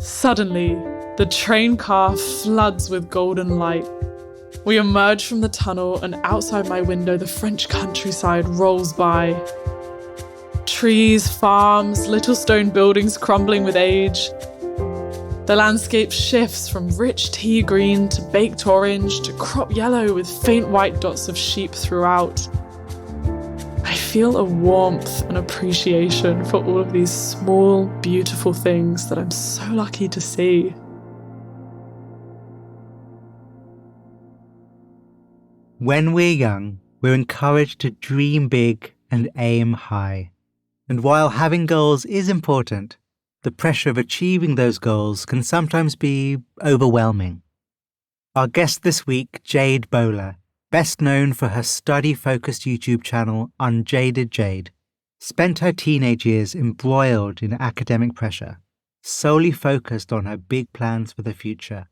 Suddenly, the train car floods with golden light. We emerge from the tunnel, and outside my window, the French countryside rolls by. Trees, farms, little stone buildings crumbling with age. The landscape shifts from rich tea green to baked orange to crop yellow with faint white dots of sheep throughout. I feel a warmth and appreciation for all of these small, beautiful things that I'm so lucky to see. When we're young, we're encouraged to dream big and aim high. And while having goals is important, the pressure of achieving those goals can sometimes be overwhelming. Our guest this week, Jade Bowler, best known for her study-focused YouTube channel Unjaded Jade, spent her teenage years embroiled in academic pressure, solely focused on her big plans for the future.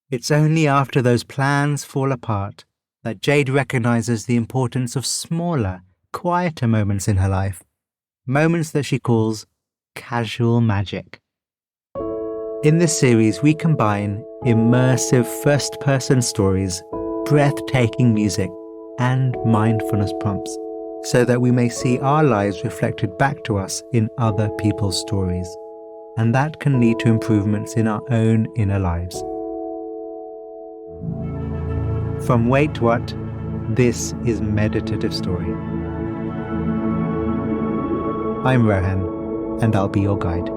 It's only after those plans fall apart that Jade recognizes the importance of smaller, quieter moments in her life, moments that she calls casual magic. In this series, we combine immersive first-person stories, breathtaking music, and mindfulness prompts, so that we may see our lives reflected back to us in other people's stories, and that can lead to improvements in our own inner lives. From WaitWhat, this is Meditative Story. I'm Rohan, and I'll be your guide.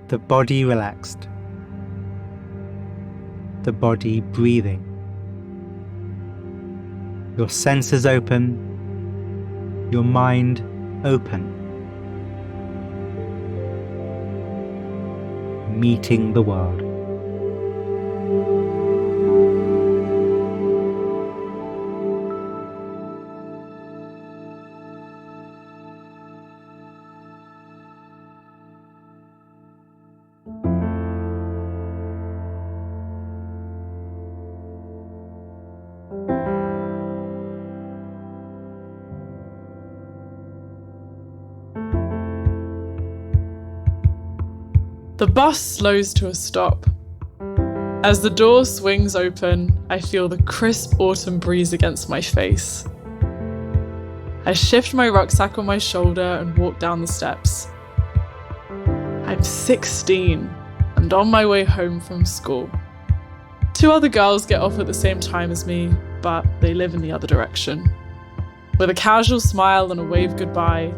The body relaxed. The body breathing. Your senses open. Your mind open. Meeting the world. The bus slows to a stop. As the door swings open, I feel the crisp autumn breeze against my face. I shift my rucksack on my shoulder and walk down the steps. I'm 16 and on my way home from school. 2 other girls get off at the same time as me, but they live in the other direction. With a casual smile and a wave goodbye,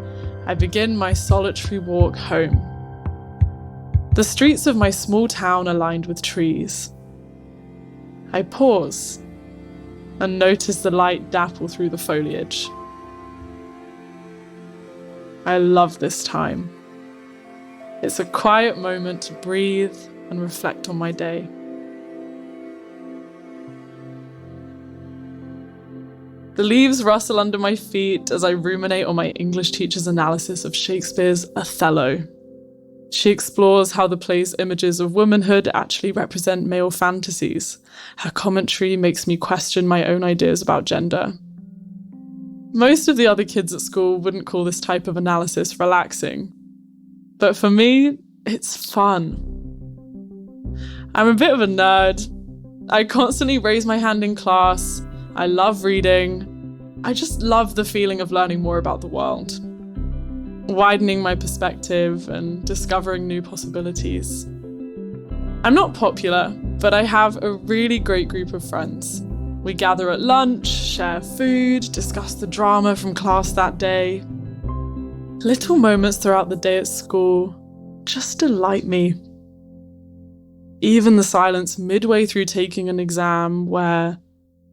I begin my solitary walk home. The streets of my small town are lined with trees. I pause and notice the light dapple through the foliage. I love this time. It's a quiet moment to breathe and reflect on my day. The leaves rustle under my feet as I ruminate on my English teacher's analysis of Shakespeare's Othello. She explores how the play's images of womanhood actually represent male fantasies. Her commentary makes me question my own ideas about gender. Most of the other kids at school wouldn't call this type of analysis relaxing. But for me, it's fun. I'm a bit of a nerd. I constantly raise my hand in class. I love reading. I just love the feeling of learning more about the world, widening my perspective and discovering new possibilities. I'm not popular, but I have a really great group of friends. We gather at lunch, share food, discuss the drama from class that day. Little moments throughout the day at school just delight me. Even the silence midway through taking an exam where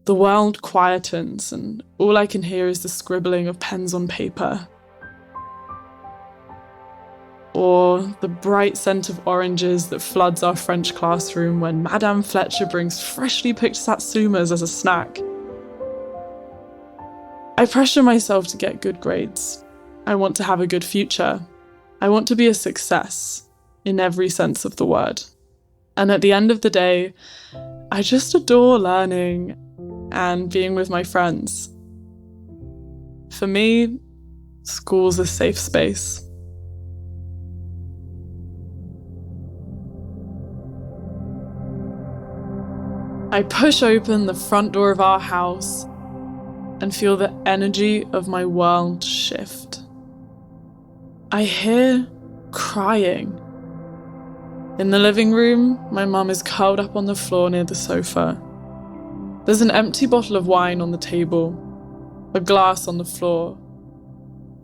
the world quietens and all I can hear is the scribbling of pens on paper. Or the bright scent of oranges that floods our French classroom when Madame Fletcher brings freshly picked satsumas as a snack. I pressure myself to get good grades, I want to have a good future. I want to be a success in every sense of the word. And at the end of the day, I just adore learning and being with my friends. For me, school's a safe space. I push open the front door of our house and feel the energy of my world shift. I hear crying. In the living room, my mum is curled up on the floor near the sofa. There's an empty bottle of wine on the table, a glass on the floor.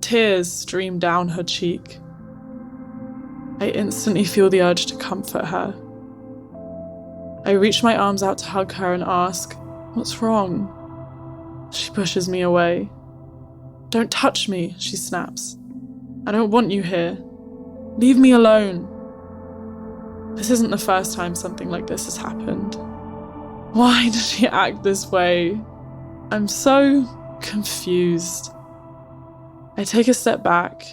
Tears stream down her cheek. I instantly feel the urge to comfort her. I reach my arms out to hug her and ask, "What's wrong?" She pushes me away. "Don't touch me," she snaps. "I don't want you here. Leave me alone." This isn't the first time something like this has happened. Why does she act this way? I'm so confused. I take a step back.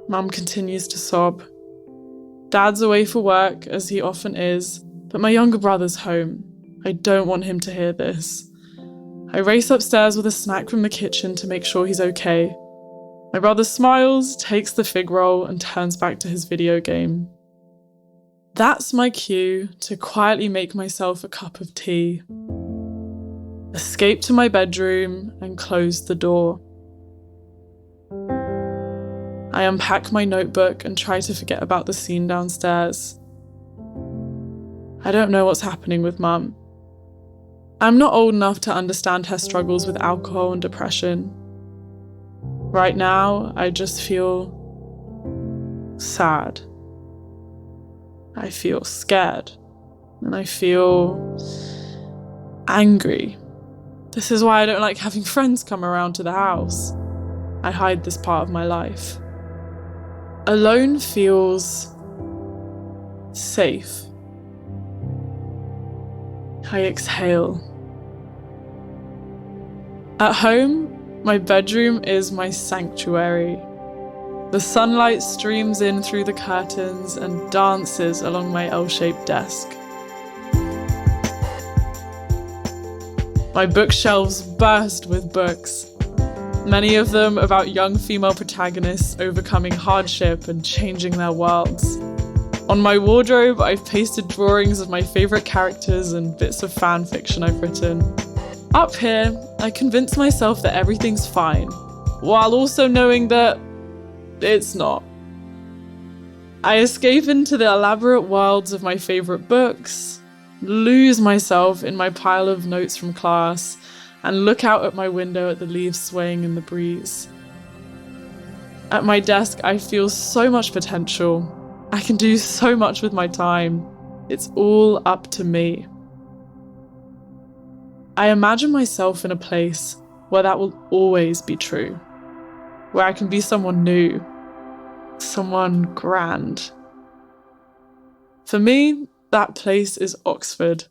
Mum continues to sob. Dad's away for work, as he often is, but my younger brother's home. I don't want him to hear this. I race upstairs with a snack from the kitchen to make sure he's okay. My brother smiles, takes the fig roll, and turns back to his video game. That's my cue to quietly make myself a cup of tea, escape to my bedroom, and close the door. I unpack my notebook and try to forget about the scene downstairs. I don't know what's happening with Mum. I'm not old enough to understand her struggles with alcohol and depression. Right now, I just feel sad. I feel scared. And I feel angry. This is why I don't like having friends come around to the house. I hide this part of my life. Alone feels safe. I exhale. At home, my bedroom is my sanctuary. The sunlight streams in through the curtains and dances along my L-shaped desk. My bookshelves burst with books, many of them about young female protagonists overcoming hardship and changing their worlds. On my wardrobe, I've pasted drawings of my favourite characters and bits of fan fiction I've written. Up here, I convince myself that everything's fine, while also knowing that it's not. I escape into the elaborate worlds of my favourite books, lose myself in my pile of notes from class, and look out at my window at the leaves swaying in the breeze. At my desk, I feel so much potential. I can do so much with my time. It's all up to me. I imagine myself in a place where that will always be true, where I can be someone new, someone grand. For me, that place is Oxford.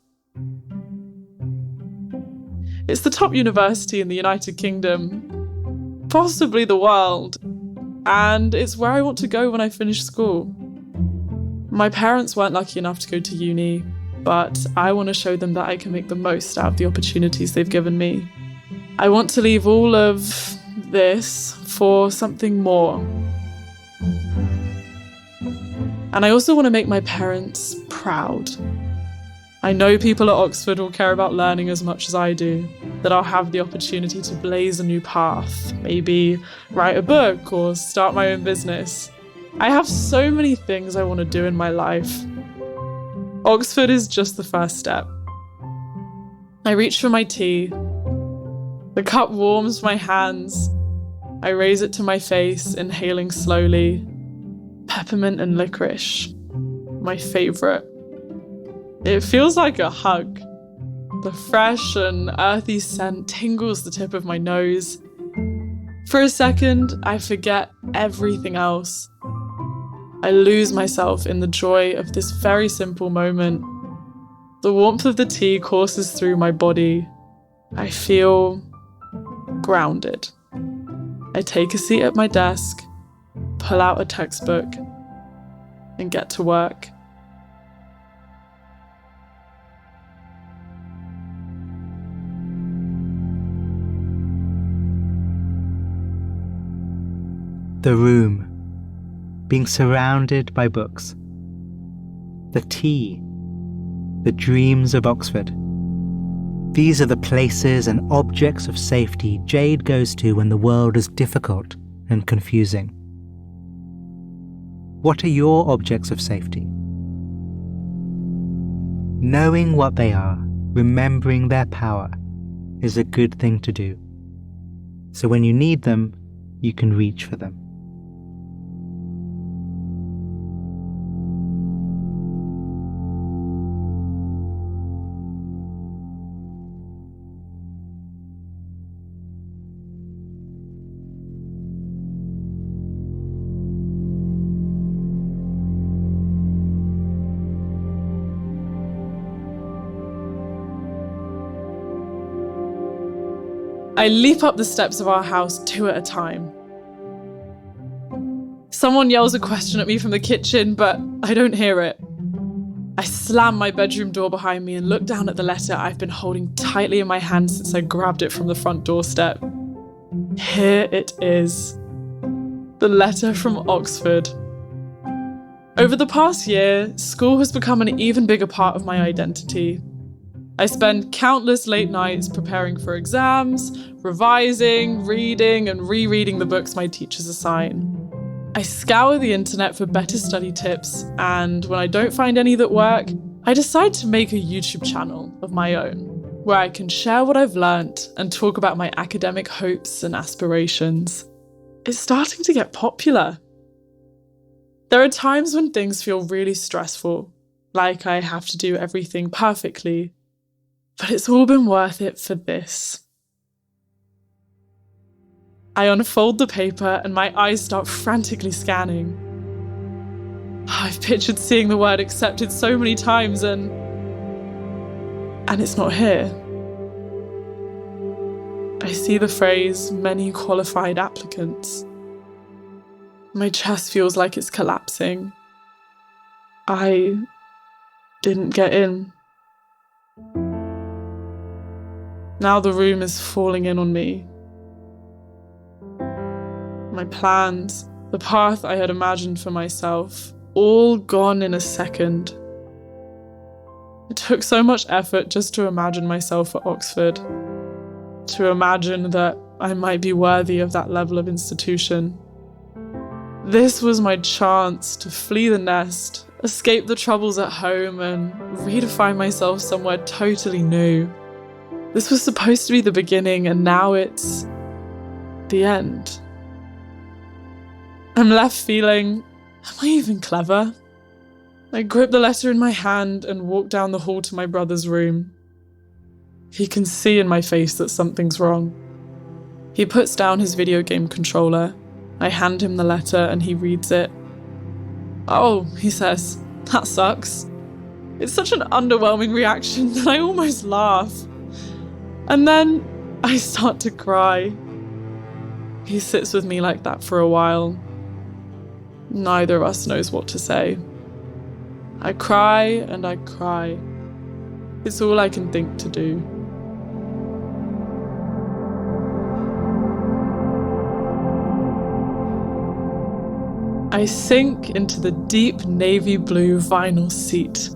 It's the top university in the United Kingdom, possibly the world, and it's where I want to go when I finish school. My parents weren't lucky enough to go to uni, but I want to show them that I can make the most out of the opportunities they've given me. I want to leave all of this for something more. And I also want to make my parents proud. I know people at Oxford will care about learning as much as I do, that I'll have the opportunity to blaze a new path, maybe write a book or start my own business. I have so many things I want to do in my life. Oxford is just the first step. I reach for my tea. The cup warms my hands. I raise it to my face, inhaling slowly. Peppermint and licorice, my favourite. It feels like a hug. The fresh and earthy scent tingles the tip of my nose. For a second, I forget everything else. I lose myself in the joy of this very simple moment. The warmth of the tea courses through my body. I feel grounded. I take a seat at my desk, pull out a textbook, and get to work. The room, being surrounded by books. The tea, the dreams of Oxford. These are the places and objects of safety Jade goes to when the world is difficult and confusing. What are your objects of safety? Knowing what they are, remembering their power, is a good thing to do. So when you need them, you can reach for them. I leap up the steps of our house 2 at a time. Someone yells a question at me from the kitchen, but I don't hear it. I slam my bedroom door behind me and look down at the letter I've been holding tightly in my hand since I grabbed it from the front doorstep. Here it is. The letter from Oxford. Over the past year, school has become an even bigger part of my identity. I spend countless late nights preparing for exams, revising, reading, and rereading the books my teachers assign. I scour the internet for better study tips, and when I don't find any that work, I decide to make a YouTube channel of my own, where I can share what I've learnt and talk about my academic hopes and aspirations. It's starting to get popular. There are times when things feel really stressful, like I have to do everything perfectly. But it's all been worth it for this. I unfold the paper and my eyes start frantically scanning. I've pictured seeing the word accepted so many times and it's not here. I see the phrase, many qualified applicants. My chest feels like it's collapsing. I didn't get in. Now the room is falling in on me. My plans, the path I had imagined for myself, all gone in a second. It took so much effort just to imagine myself at Oxford, to imagine that I might be worthy of that level of institution. This was my chance to flee the nest, escape the troubles at home, and redefine myself somewhere totally new. This was supposed to be the beginning, and now it's the end. I'm left feeling, am I even clever? I grip the letter in my hand and walk down the hall to my brother's room. He can see in my face that something's wrong. He puts down his video game controller. I hand him the letter and he reads it. Oh, he says, that sucks. It's such an underwhelming reaction that I almost laugh. And then I start to cry. He sits with me like that for a while. Neither of us knows what to say. I cry and I cry. It's all I can think to do. I sink into the deep navy blue vinyl seat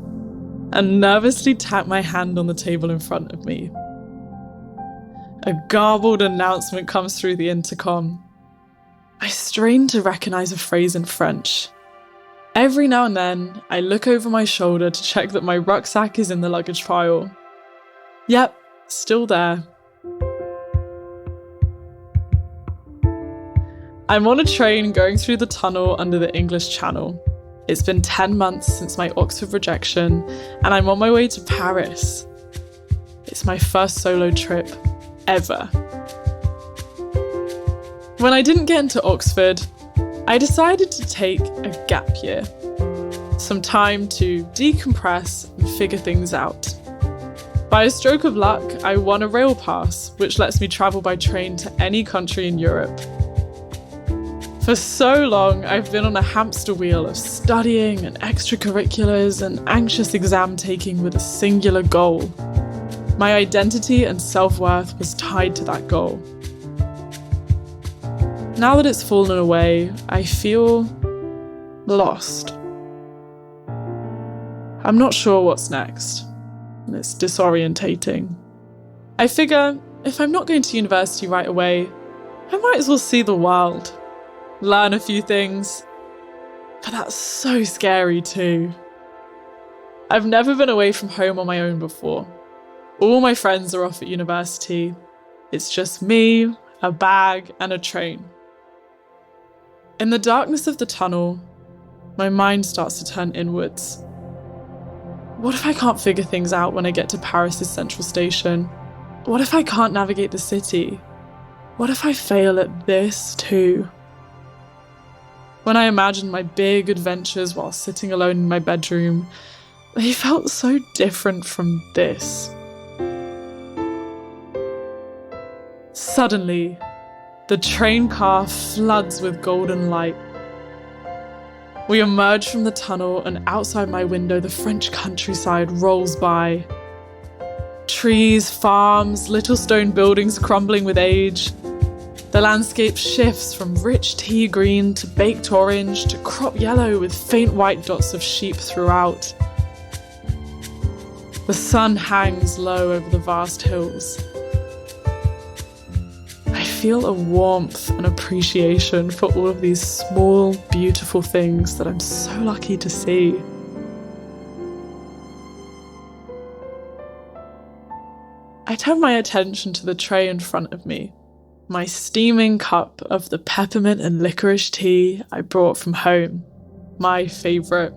and nervously tap my hand on the table in front of me. A garbled announcement comes through the intercom. I strain to recognize a phrase in French. Every now and then, I look over my shoulder to check that my rucksack is in the luggage pile. Yep, still there. I'm on a train going through the tunnel under the English Channel. It's been 10 months since my Oxford rejection, and I'm on my way to Paris. It's my first solo trip ever. When I didn't get into Oxford, I decided to take a gap year. Some time to decompress and figure things out. By a stroke of luck, I won a rail pass, which lets me travel by train to any country in Europe. For so long, I've been on a hamster wheel of studying and extracurriculars and anxious exam taking with a singular goal. My identity and self-worth was tied to that goal. Now that it's fallen away, I feel lost. I'm not sure what's next. It's disorientating. I figure if I'm not going to university right away, I might as well see the world, learn a few things. But that's so scary too. I've never been away from home on my own before. All my friends are off at university. It's just me, a bag, and a train. In the darkness of the tunnel, my mind starts to turn inwards. What if I can't figure things out when I get to Paris's central station? What if I can't navigate the city? What if I fail at this too? When I imagined my big adventures while sitting alone in my bedroom, they felt so different from this. Suddenly, the train car floods with golden light. We emerge from the tunnel, and outside my window, the French countryside rolls by. Trees, farms, little stone buildings crumbling with age. The landscape shifts from rich tea green to baked orange to crop yellow with faint white dots of sheep throughout. The sun hangs low over the vast hills. I feel a warmth and appreciation for all of these small, beautiful things that I'm so lucky to see. I turn my attention to the tray in front of me, my steaming cup of the peppermint and licorice tea I brought from home, my favourite.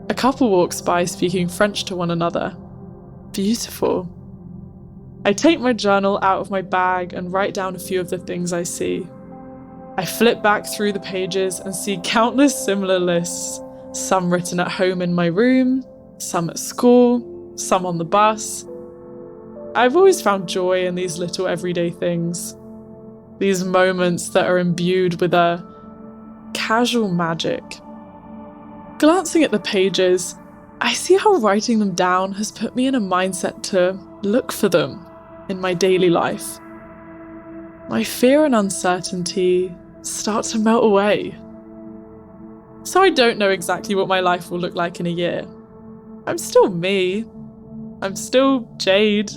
A couple walks by speaking French to one another. Beautiful. I take my journal out of my bag and write down a few of the things I see. I flip back through the pages and see countless similar lists, some written at home in my room, some at school, some on the bus. I've always found joy in these little everyday things, these moments that are imbued with a casual magic. Glancing at the pages, I see how writing them down has put me in a mindset to look for them in my daily life. My fear and uncertainty start to melt away. So I don't know exactly what my life will look like in a year. I'm still me. I'm still Jade.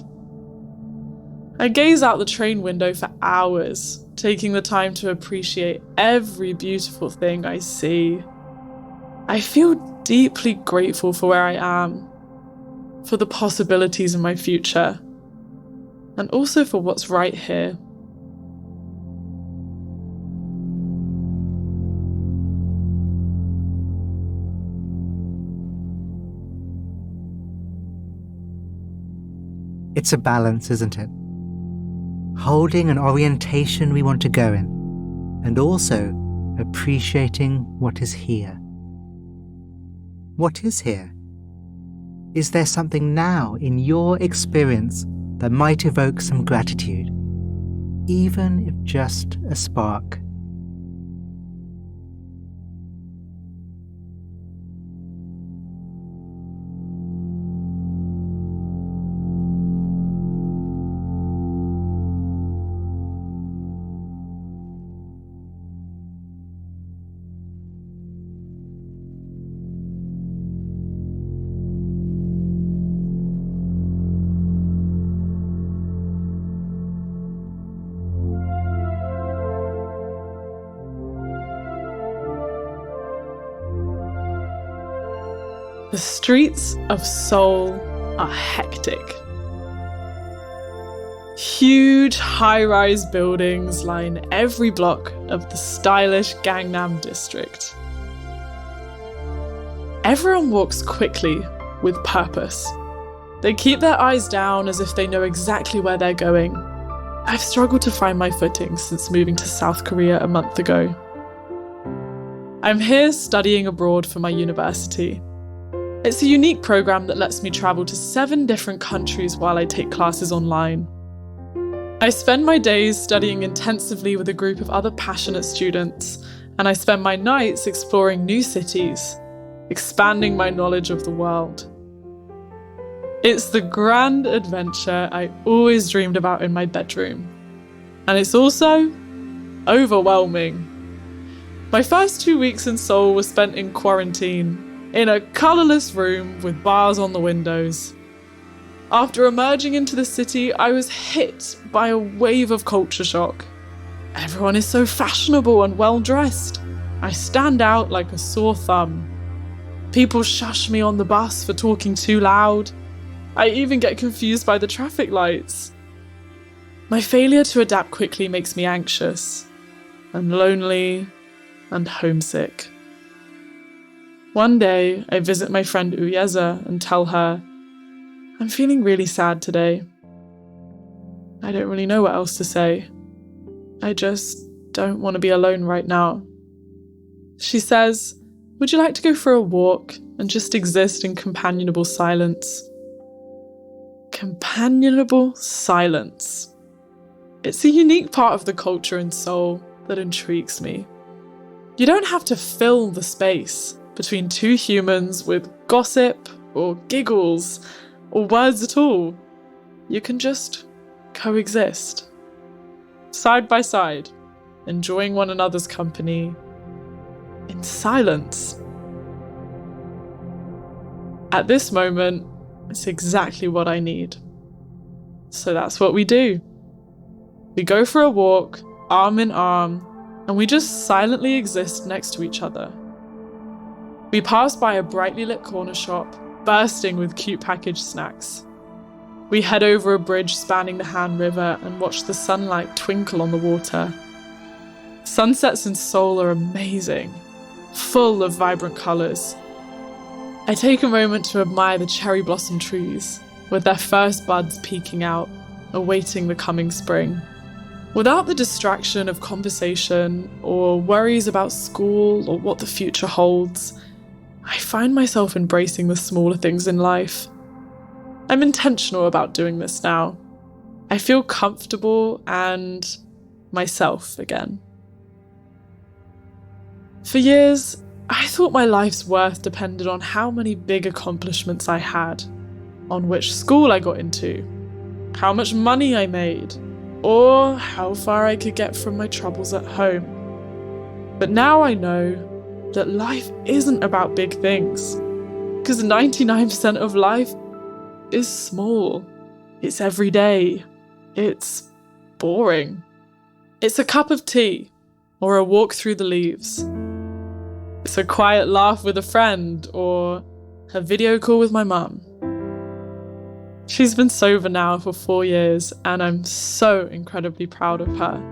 I gaze out the train window for hours, taking the time to appreciate every beautiful thing I see. I feel deeply grateful for where I am, for the possibilities in my future, and also for what's right here. It's a balance, isn't it? Holding an orientation we want to go in, and also appreciating what is here. What is here? Is there something now in your experience that might evoke some gratitude, even if just a spark? The streets of Seoul are hectic. Huge high-rise buildings line every block of the stylish Gangnam district. Everyone walks quickly with purpose. They keep their eyes down as if they know exactly where they're going. I've struggled to find my footing since moving to South Korea a month ago. I'm here studying abroad for my university. It's a unique program that lets me travel to 7 different countries while I take classes online. I spend my days studying intensively with a group of other passionate students, and I spend my nights exploring new cities, expanding my knowledge of the world. It's the grand adventure I always dreamed about in my bedroom. And it's also overwhelming. My first 2 weeks in Seoul were spent in quarantine, in a colourless room with bars on the windows. After emerging into the city, I was hit by a wave of culture shock. Everyone is so fashionable and well-dressed. I stand out like a sore thumb. People shush me on the bus for talking too loud. I even get confused by the traffic lights. My failure to adapt quickly makes me anxious and lonely and homesick. One day, I visit my friend Uyeza and tell her, I'm feeling really sad today. I don't really know what else to say. I just don't want to be alone right now. She says, would you like to go for a walk and just exist in companionable silence? Companionable silence. It's a unique part of the culture in Seoul that intrigues me. You don't have to fill the space between two humans with gossip or giggles or words at all. You can just coexist, side by side, enjoying one another's company in silence. At this moment, it's exactly what I need. So that's what we do. We go for a walk, arm in arm, and we just silently exist next to each other. We pass by a brightly lit corner shop, bursting with cute packaged snacks. We head over a bridge spanning the Han River and watch the sunlight twinkle on the water. Sunsets in Seoul are amazing, full of vibrant colours. I take a moment to admire the cherry blossom trees, with their first buds peeking out, awaiting the coming spring. Without the distraction of conversation or worries about school or what the future holds, I find myself embracing the smaller things in life. I'm intentional about doing this now. I feel comfortable and myself again. For years, I thought my life's worth depended on how many big accomplishments I had, on which school I got into, how much money I made, or how far I could get from my troubles at home. But now I know that life isn't about big things, because 99% of life is small. It's everyday. It's boring. It's a cup of tea or a walk through the leaves. It's a quiet laugh with a friend or a video call with my mum. She's been sober now for 4 years and I'm so incredibly proud of her.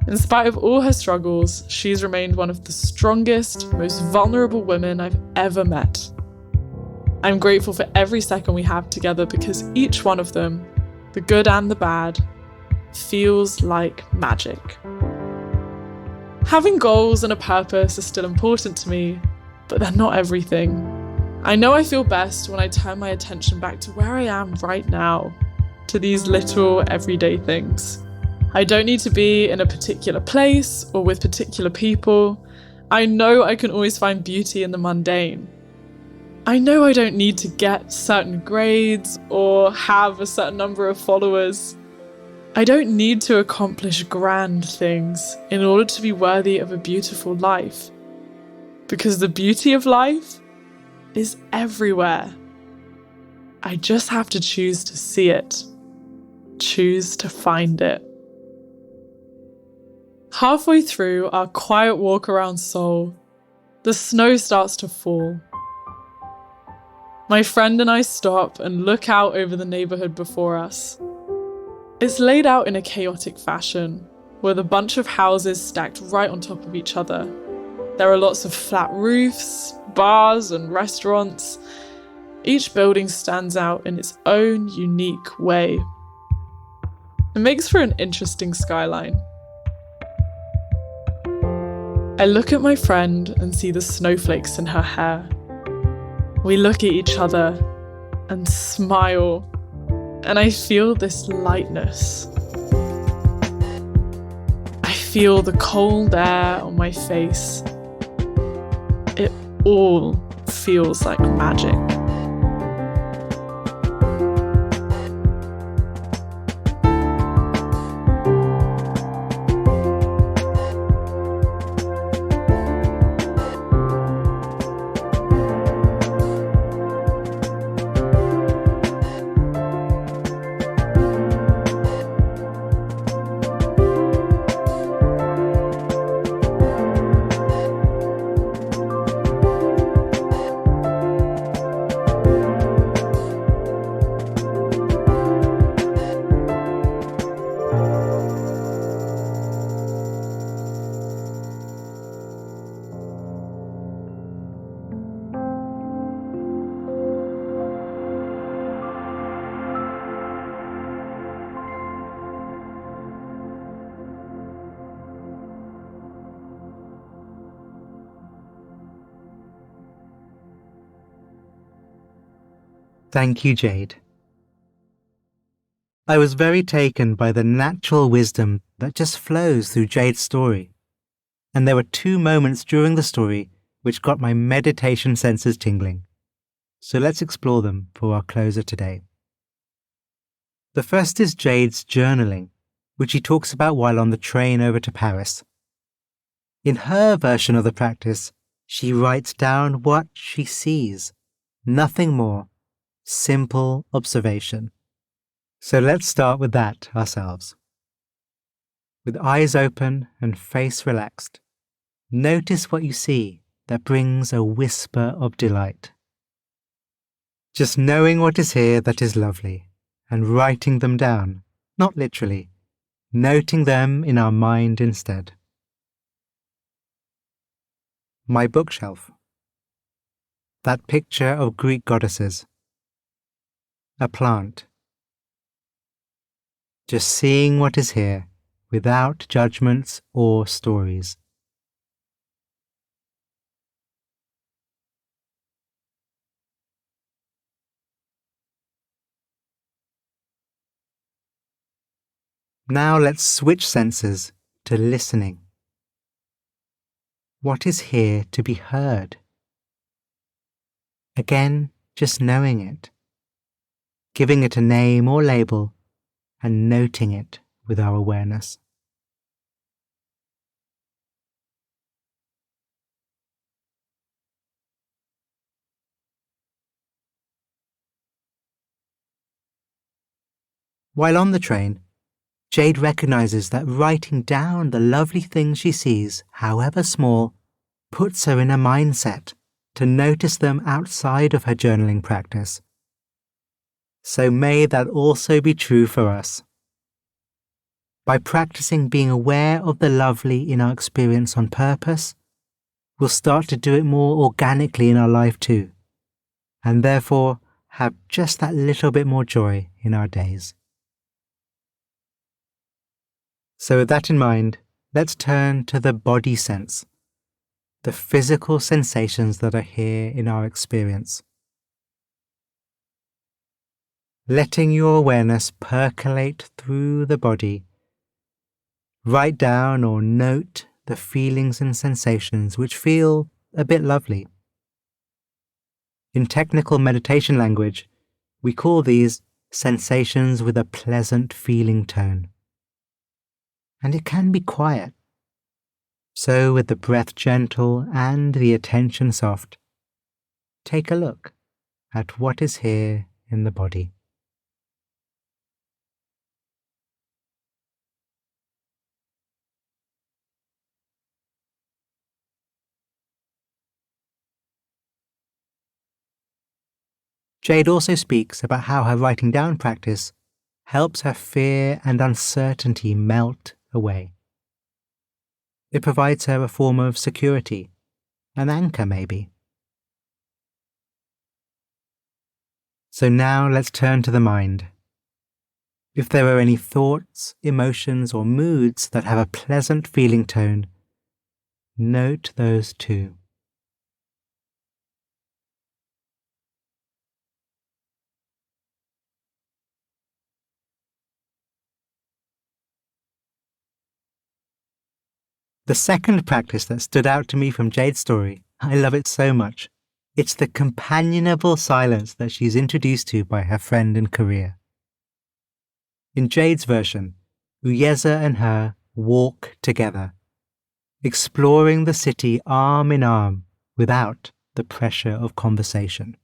In spite of all her struggles, she's remained one of the strongest, most vulnerable women I've ever met. I'm grateful for every second we have together because each one of them, the good and the bad, feels like magic. Having goals and a purpose are still important to me, but they're not everything. I know I feel best when I turn my attention back to where I am right now, to these little everyday things. I don't need to be in a particular place or with particular people. I know I can always find beauty in the mundane. I know I don't need to get certain grades or have a certain number of followers. I don't need to accomplish grand things in order to be worthy of a beautiful life. Because the beauty of life is everywhere. I just have to choose to see it. Choose to find it. Halfway through our quiet walk around Seoul, the snow starts to fall. My friend and I stop and look out over the neighbourhood before us. It's laid out in a chaotic fashion, with a bunch of houses stacked right on top of each other. There are lots of flat roofs, bars and restaurants. Each building stands out in its own unique way. It makes for an interesting skyline. I look at my friend and see the snowflakes in her hair. We look at each other and smile, and I feel this lightness. I feel the cold air on my face. It all feels like magic. Thank you, Jade. I was very taken by the natural wisdom that just flows through Jade's story. And there were 2 moments during the story which got my meditation senses tingling. So let's explore them for our closer today. The first is Jade's journaling, which she talks about while on the train over to Paris. In her version of the practice, she writes down what she sees, nothing more. Simple observation. So let's start with that ourselves. With eyes open and face relaxed, notice what you see that brings a whisper of delight. Just knowing what is here that is lovely and writing them down, not literally, noting them in our mind instead. My bookshelf. That picture of Greek goddesses. A plant. Just seeing what is here without judgments or stories. Now let's switch senses to listening. What is here to be heard? Again, just knowing it, giving it a name or label, and noting it with our awareness. While on the train, Jade recognizes that writing down the lovely things she sees, however small, puts her in a mindset to notice them outside of her journaling practice. So may that also be true for us. By practicing being aware of the lovely in our experience on purpose, we'll start to do it more organically in our life too, and therefore have just that little bit more joy in our days. So with that in mind, let's turn to the body sense, the physical sensations that are here in our experience. Letting your awareness percolate through the body, write down or note the feelings and sensations which feel a bit lovely. In technical meditation language, we call these sensations with a pleasant feeling tone. And it can be quiet. So with the breath gentle and the attention soft, take a look at what is here in the body. Jade also speaks about how her writing down practice helps her fear and uncertainty melt away. It provides her a form of security, an anchor maybe. So now let's turn to the mind. If there are any thoughts, emotions, or moods that have a pleasant feeling tone, note those too. The second practice that stood out to me from Jade's story, I love it so much. It's the companionable silence that she's introduced to by her friend in Korea. In Jade's version, Uyeza and her walk together, exploring the city arm in arm without the pressure of conversation.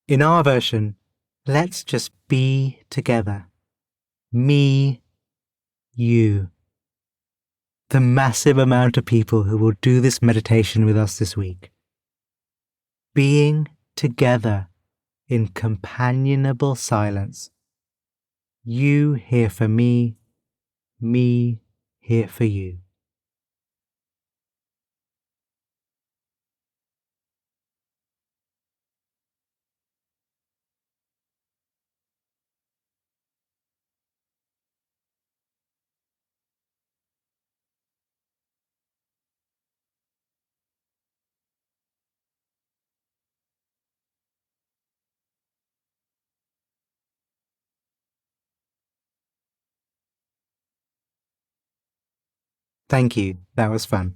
In our version, let's just be together. Me, you. The massive amount of people who will do this meditation with us this week. Being together in companionable silence. You here for me here for you. Thank you, that was fun.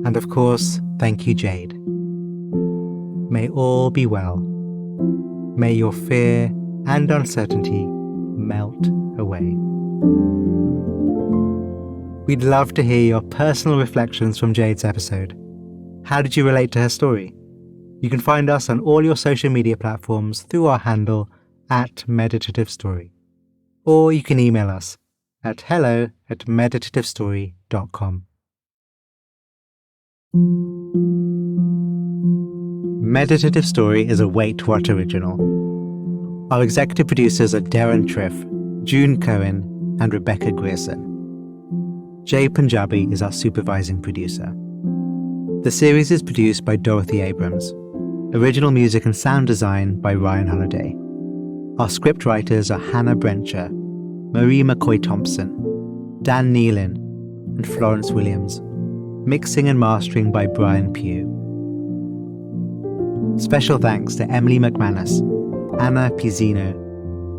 And of course, thank you, Jade. May all be well. May your fear and uncertainty melt away. We'd love to hear your personal reflections from Jade's episode. How did you relate to her story? You can find us on all your social media platforms through our handle @Meditative Story. Or you can email us at hello@meditativestory.com. Meditative Story is a WaitWhat original. Our executive producers are Darren Triff, June Cohen, and Rebecca Grierson. Jay Punjabi is our supervising producer. The series is produced by Dorothy Abrams. Original music and sound design by Ryan Holladay. Our script writers are Hannah Brencher, Marie McCoy-Thompson, Dan Nealon, and Florence Williams. Mixing and mastering by Brian Pugh. Special thanks to Emily McManus, Anna Pizzino,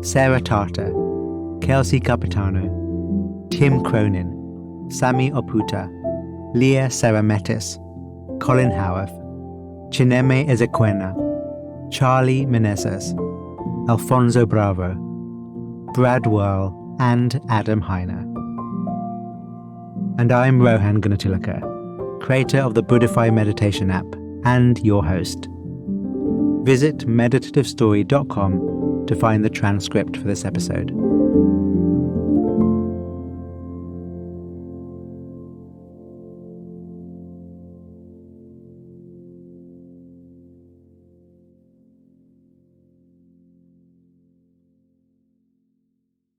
Sarah Tartar, Kelsey Capitano, Tim Cronin, Sami Oputa, Leah Sarametis, Colin Howarth, Chineme Ezequena, Charlie Menezes, Alfonso Bravo, Brad Whirl, and Adam Heiner. And I'm Rohan Gunatillake, creator of the Buddhify meditation app and your host. Visit meditativestory.com to find the transcript for this episode.